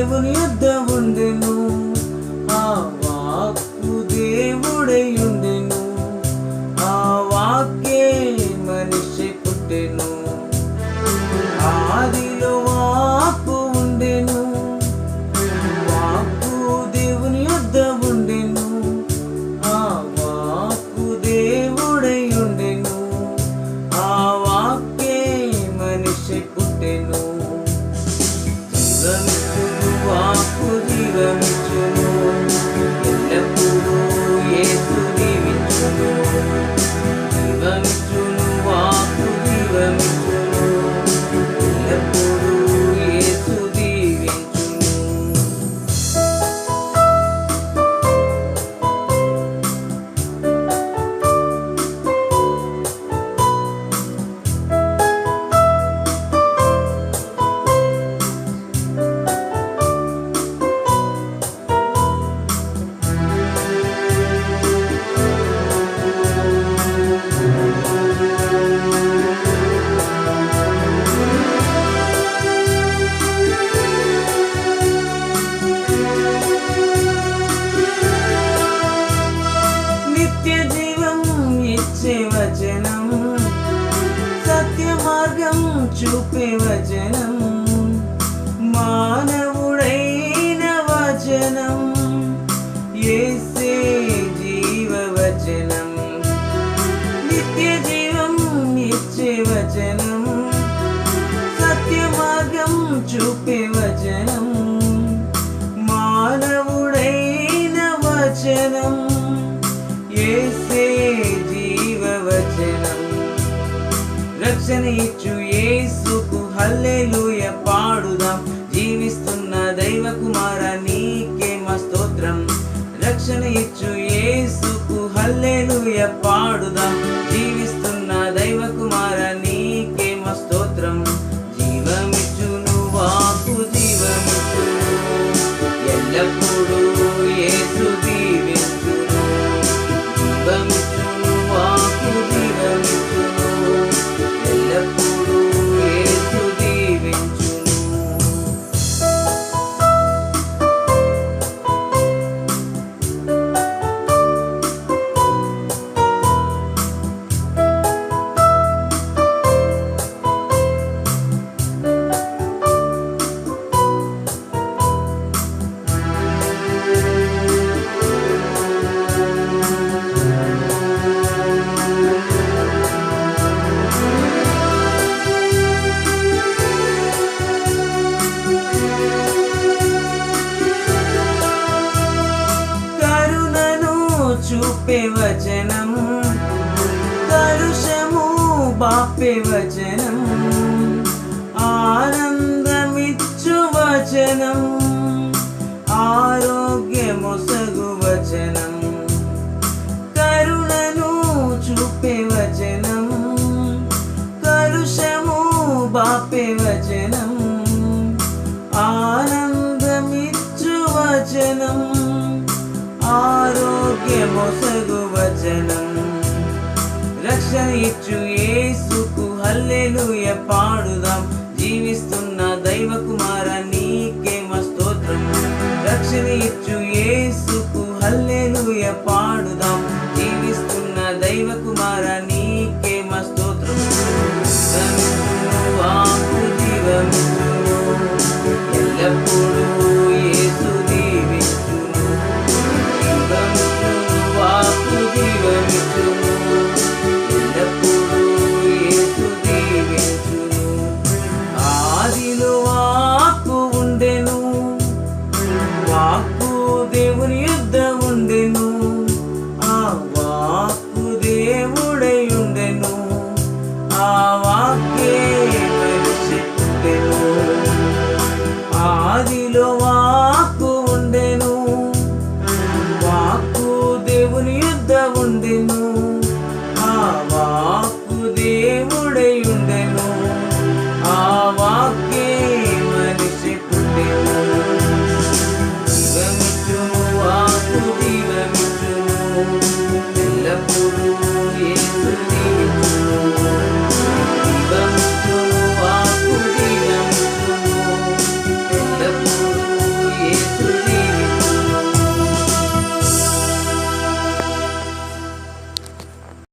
దేవుని యొద్ద ఉండెను, ఆ వాక్కు దేవుడై ఉండెను, ఆ వాక్కే మనిషి పుట్టెను. ఆదిలో వాక్కు ఉండెను, వాక్కు దేవుని యొద్ద ఉండెను, ఆ వాక్కు దేవుడై ఉండెను, ఆ వాక్కే మనిషి పుట్టెను. జీవమిచ్చును వాక్కు జీవమిచ్చును, ఎల్లప్పుడూ యేసు దీవించును. జీవమిచ్చును వాక్కు జీవమిచ్చును, ఎల్లప్పుడూ యేసు దీవించును. నిత్య జీవం ఇచ్చే వచనం, సత్య మార్గం చూపే వచనం, మానవుడైన వచనం, యేసే జీవ వచనం. నిత్య జీవం ఇచ్చే వచనం, సత్య మార్గం చూపే వచనం, మానవుడైన వచనం, యేసే జీవ వచనం. రక్షణ ఇచ్చు యేసుకు హల్లెలూయా పాడుదాం, జీవిస్తున్న దైవ కుమార నీకే మా స్తోత్రం. రక్షణ ఇచ్చు యేసుకు హల్లెలూయా పాడుదాం, జీవిస్తున్న దైవ కుమార నీకే మా స్తోత్రం. జీవమిచ్చును వాక్కు జీవమిచ్చును, ఎల్లప్పుడూ యేసు దీవించును. జీవమిచ్చును వాక్కు జీవమిచ్చును, ఎల్లప్పుడూ యేసు దీవించును. చూపే వచనం, కలుషము బాపే వచనం, ఆనందమిచ్చు వచనం, ఆరోగ్యమొసగు వచనం. కరుణను చూపే వచనం, కలుషము బాపే వచనం, ఆనందమిచ్చు వచనం, ఆరోగ్యమొసగు వచనం. రక్షణ ఇచ్చు యేసుకు హల్లెలూయా పాడుదాం, జీవిస్తున్న దైవ కుమార